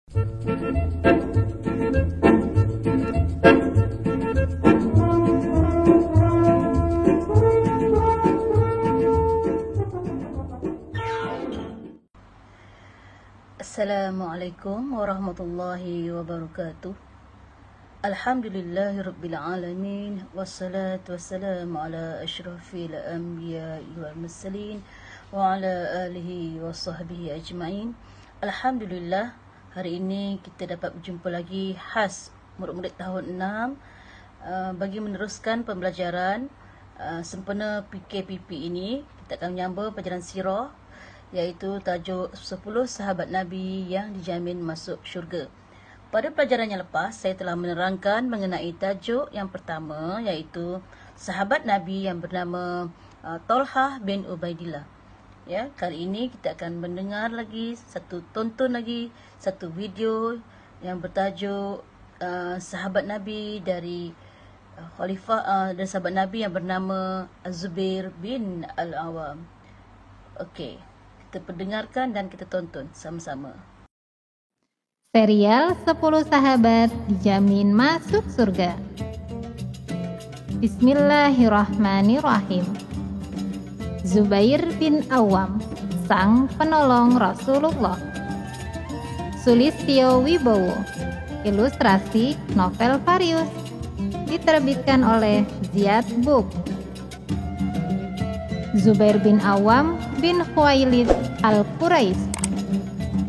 Assalamualaikum warahmatullahi wabarakatuh. Alhamdulillahirabbil alamin wassalatu wassalamu ala asyrafil anbiya'i wal mursalin wa ala alihi washabbihi ajmain. Alhamdulillah, hari ini kita dapat berjumpa lagi khas murid-murid tahun 6 bagi meneruskan pembelajaran sempena PKPP ini. Kita akan menyambung pelajaran sirah, iaitu tajuk 10 sahabat Nabi yang dijamin masuk syurga. Pada pelajaran yang lepas, saya telah menerangkan mengenai tajuk yang pertama, iaitu sahabat Nabi yang bernama Talhah bin Ubaidillah. Ya, kali ini kita akan mendengar lagi tonton lagi satu video yang bertajuk sahabat Nabi dari khalifah dan sahabat Nabi yang bernama Zubair bin Al-Awwam. Okey, kita pendengarkan dan kita tonton sama-sama. Serial 10 sahabat dijamin masuk surga. Bismillahirrahmanirrahim. Zubair bin Awwam, sang penolong Rasulullah. Sulistyo Wibowo. Ilustrasi novel Varius. Diterbitkan oleh Ziad Book. Zubair bin Awwam bin Khuwailid Al-Quraisy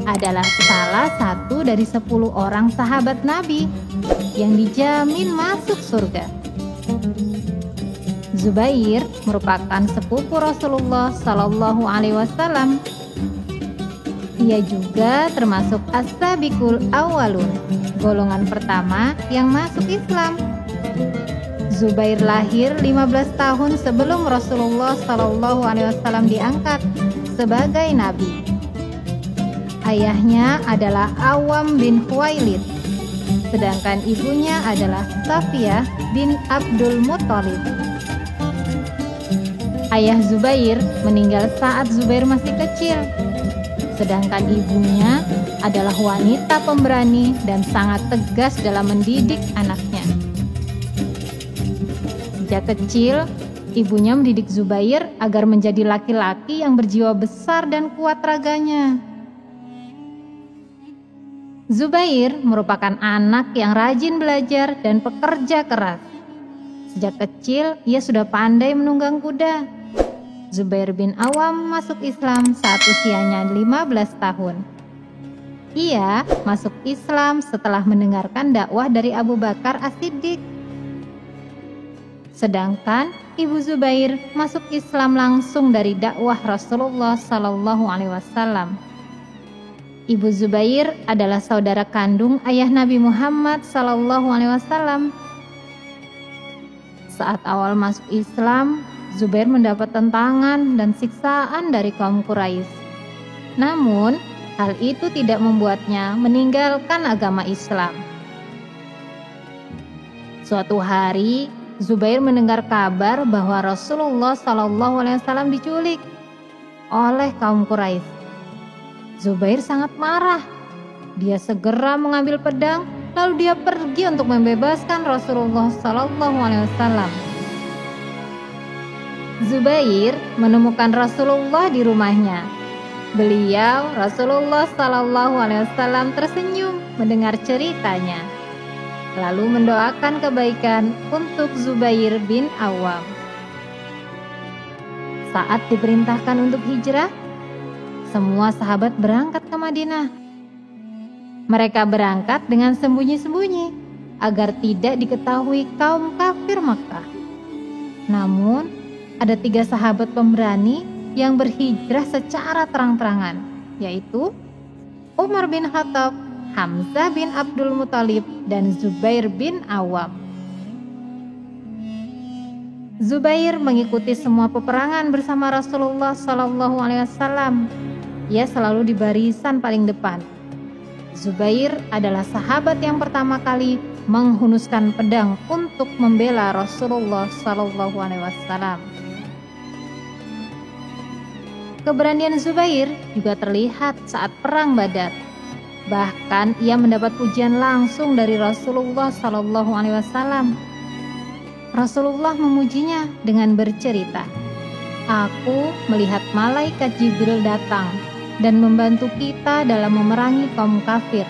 adalah salah satu dari 10 orang sahabat Nabi yang dijamin masuk surga. Zubair merupakan sepupu Rasulullah Sallallahu Alaihi Wasallam. Ia juga termasuk as-sabiqul awwalun, golongan pertama yang masuk Islam. Zubair lahir 15 tahun sebelum Rasulullah Sallallahu Alaihi Wasallam diangkat sebagai nabi. Ayahnya adalah Awwam bin Khuwailid, sedangkan ibunya adalah Safiyah bin Abdul Muthalib. Ayah Zubair meninggal saat Zubair masih kecil, sedangkan ibunya adalah wanita pemberani dan sangat tegas dalam mendidik anaknya. Sejak kecil, ibunya mendidik Zubair agar menjadi laki-laki yang berjiwa besar dan kuat raganya. Zubair merupakan anak yang rajin belajar dan pekerja keras. Sejak kecil, ia sudah pandai menunggang kuda. Zubair bin Awwam masuk Islam saat usianya 15 tahun. Ia masuk Islam setelah mendengarkan dakwah dari Abu Bakar As-Siddiq. Sedangkan ibu Zubair masuk Islam langsung dari dakwah Rasulullah Sallallahu Alaihi Wasallam. Ibu Zubair adalah saudara kandung ayah Nabi Muhammad Sallallahu Alaihi Wasallam. Saat awal masuk Islam, Zubair mendapat tentangan dan siksaan dari kaum Quraisy. Namun, hal itu tidak membuatnya meninggalkan agama Islam. Suatu hari, Zubair mendengar kabar bahwa Rasulullah Sallallahu Alaihi Wasallam diculik oleh kaum Quraisy. Zubair sangat marah. Dia segera mengambil pedang, lalu dia pergi untuk membebaskan Rasulullah Sallallahu Alaihi Wasallam. Zubair menemukan Rasulullah di rumahnya. Rasulullah Sallallahu Alaihi Wasallam tersenyum mendengar ceritanya, lalu mendoakan kebaikan untuk Zubair bin Awwam. Saat diperintahkan untuk hijrah, semua sahabat berangkat ke Madinah. Mereka berangkat dengan sembunyi-sembunyi agar tidak diketahui kaum kafir Makkah. Namun, ada 3 sahabat pemberani yang berhijrah secara terang-terangan, yaitu Umar bin Khattab, Hamzah bin Abdul Muthalib, dan Zubair bin Awwam. Zubair mengikuti semua peperangan bersama Rasulullah Sallallahu Alaihi Wasallam. Ia selalu di barisan paling depan. Zubair adalah sahabat yang pertama kali menghunuskan pedang untuk membela Rasulullah Sallallahu Alaihi Wasallam. Keberanian Zubair juga terlihat saat perang Badar. Bahkan ia mendapat pujian langsung dari Rasulullah Shallallahu Alaihi Wasallam. Rasulullah memujinya dengan bercerita, "Aku melihat malaikat Jibril datang dan membantu kita dalam memerangi kaum kafir.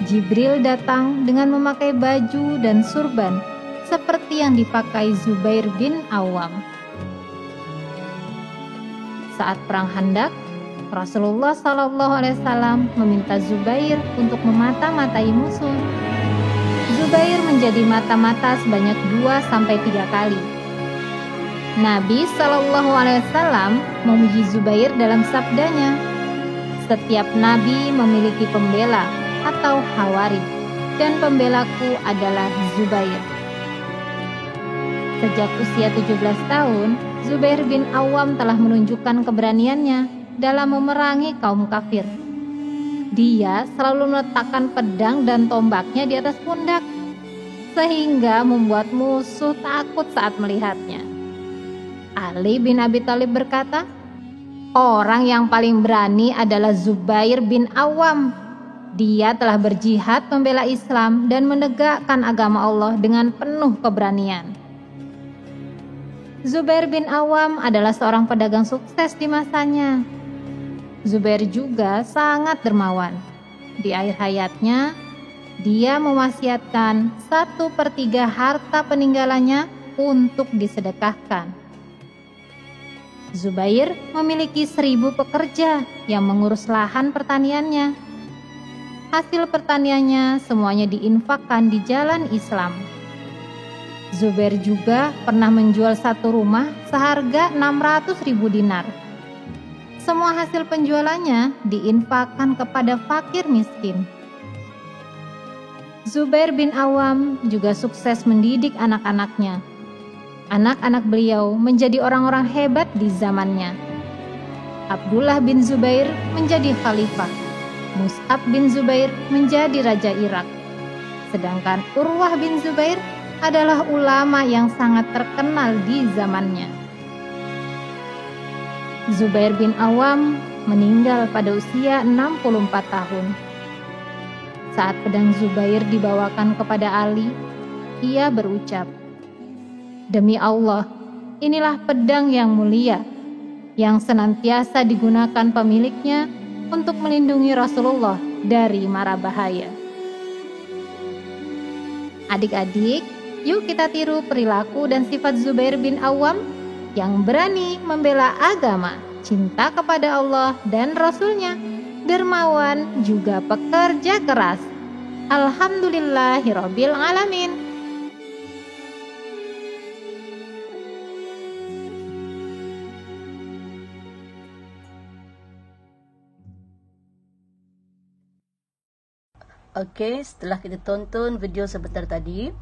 Jibril datang dengan memakai baju dan surban seperti yang dipakai Zubair bin Awam." Saat perang Khandaq, Rasulullah Shallallahu Alaihi Wasallam meminta Zubair untuk memata-matai musuh. Zubair menjadi mata-mata sebanyak 2-3 kali. Nabi Shallallahu Alaihi Wasallam memuji Zubair dalam sabdanya, "Setiap nabi memiliki pembela atau hawari, dan pembelaku adalah Zubair." Sejak usia 17 tahun, Zubair bin Awam telah menunjukkan keberaniannya dalam memerangi kaum kafir. Dia selalu meletakkan pedang dan tombaknya di atas pundak, sehingga membuat musuh takut saat melihatnya. Ali bin Abi Thalib berkata, "Orang yang paling berani adalah Zubair bin Awam. Dia telah berjihad membela Islam dan menegakkan agama Allah dengan penuh keberanian." Zubair bin Awam adalah seorang pedagang sukses di masanya. Zubair juga sangat dermawan. Di akhir hayatnya, dia mewasiatkan 1/3 harta peninggalannya untuk disedekahkan. Zubair memiliki 1000 pekerja yang mengurus lahan pertaniannya. Hasil pertaniannya semuanya diinfakkan di jalan Islam. Zubair juga pernah menjual satu rumah seharga 600.000 dinar. Semua hasil penjualannya diinfakkan kepada fakir miskin. Zubair bin Awam juga sukses mendidik anak-anaknya. Anak-anak beliau menjadi orang-orang hebat di zamannya. Abdullah bin Zubair menjadi khalifah. Mus'ab bin Zubair menjadi raja Irak. Sedangkan Urwah bin Zubair adalah ulama yang sangat terkenal di zamannya. Zubair bin Awam meninggal pada usia 64 tahun. Saat pedang Zubair dibawakan kepada Ali, ia berucap, "Demi Allah, inilah pedang yang mulia, yang senantiasa digunakan pemiliknya untuk melindungi Rasulullah dari mara bahaya." Adik-adik, yuk kita tiru perilaku dan sifat Zubair bin Awam yang berani membela agama, cinta kepada Allah dan Rasul-Nya, dermawan juga pekerja keras. Alhamdulillahirabbil alamin. Okey, setelah kita tonton video sebentar tadi,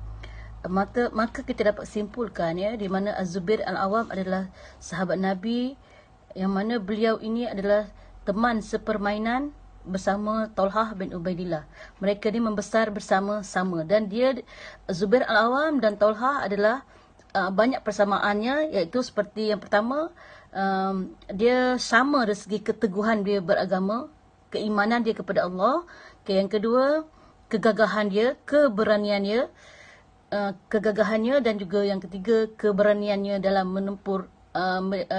maka kita dapat simpulkan ya, di mana Az-Zubair Al-Awam adalah sahabat Nabi, yang mana beliau ini adalah teman sepermainan bersama Talhah bin Ubaidillah. Mereka ni membesar bersama-sama, dan dia, Zubair Al-Awam dan Talhah adalah banyak persamaannya, iaitu seperti yang pertama, dia sama dari segi keteguhan dia beragama, keimanan dia kepada Allah. Yang kedua, kegagahan dia, keberaniannya, dan juga yang ketiga, keberaniannya dalam menempur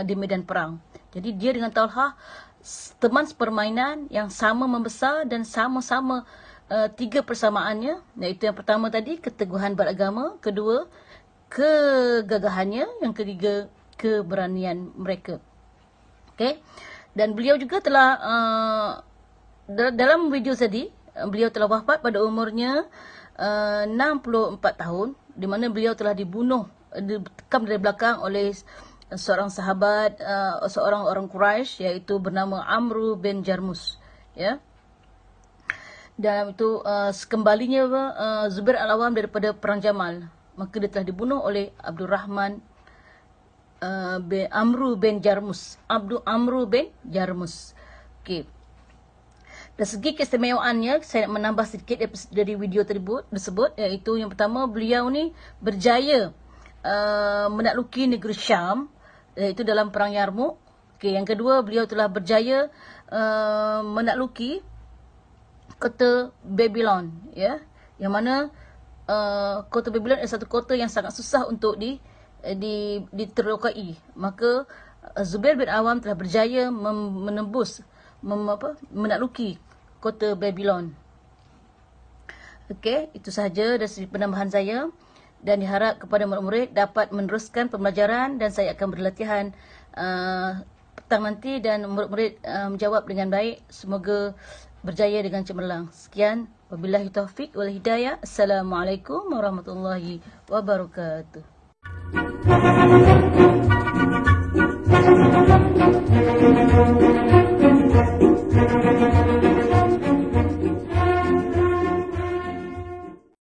di medan perang. Jadi dia dengan Talhah teman sepermainan yang sama membesar dan sama-sama 3 persamaannya, iaitu yang pertama tadi keteguhan beragama, kedua kegagahannya, yang ketiga keberanian mereka. Okey. Dan beliau juga telah dalam video tadi, beliau telah wafat pada umurnya 64 tahun, di mana beliau telah dibunuh, dikam dari belakang oleh seorang sahabat, seorang orang Quraisy, iaitu bernama Amru bin Jarmus, ya. Dan itu sekembalinya Zubair Al-Awam daripada perang Jamal, maka dia telah dibunuh oleh Abdurrahman Amru bin Jarmus. Amru bin Jarmus. Okey. Dari segi keistimewaannya, saya nak menambah sedikit dari video tersebut, iaitu yang pertama, beliau ni berjaya menakluki negeri Syam, iaitu dalam perang Yarmouk. Yang kedua, beliau telah berjaya menakluki kota Babylon, ya, yang mana kota Babylon adalah satu kota yang sangat susah untuk diterokai. Maka Zubair bin Awam telah berjaya menembus, menakluki kota Babylon. Okey, itu sahaja dari penambahan saya, dan diharap kepada murid-murid dapat meneruskan pembelajaran, dan saya akan berlatihan petang nanti dan murid-murid menjawab dengan baik. Semoga berjaya dengan cemerlang. Sekian, wabillahi taufik wal hidayah. Assalamualaikum warahmatullahi wabarakatuh.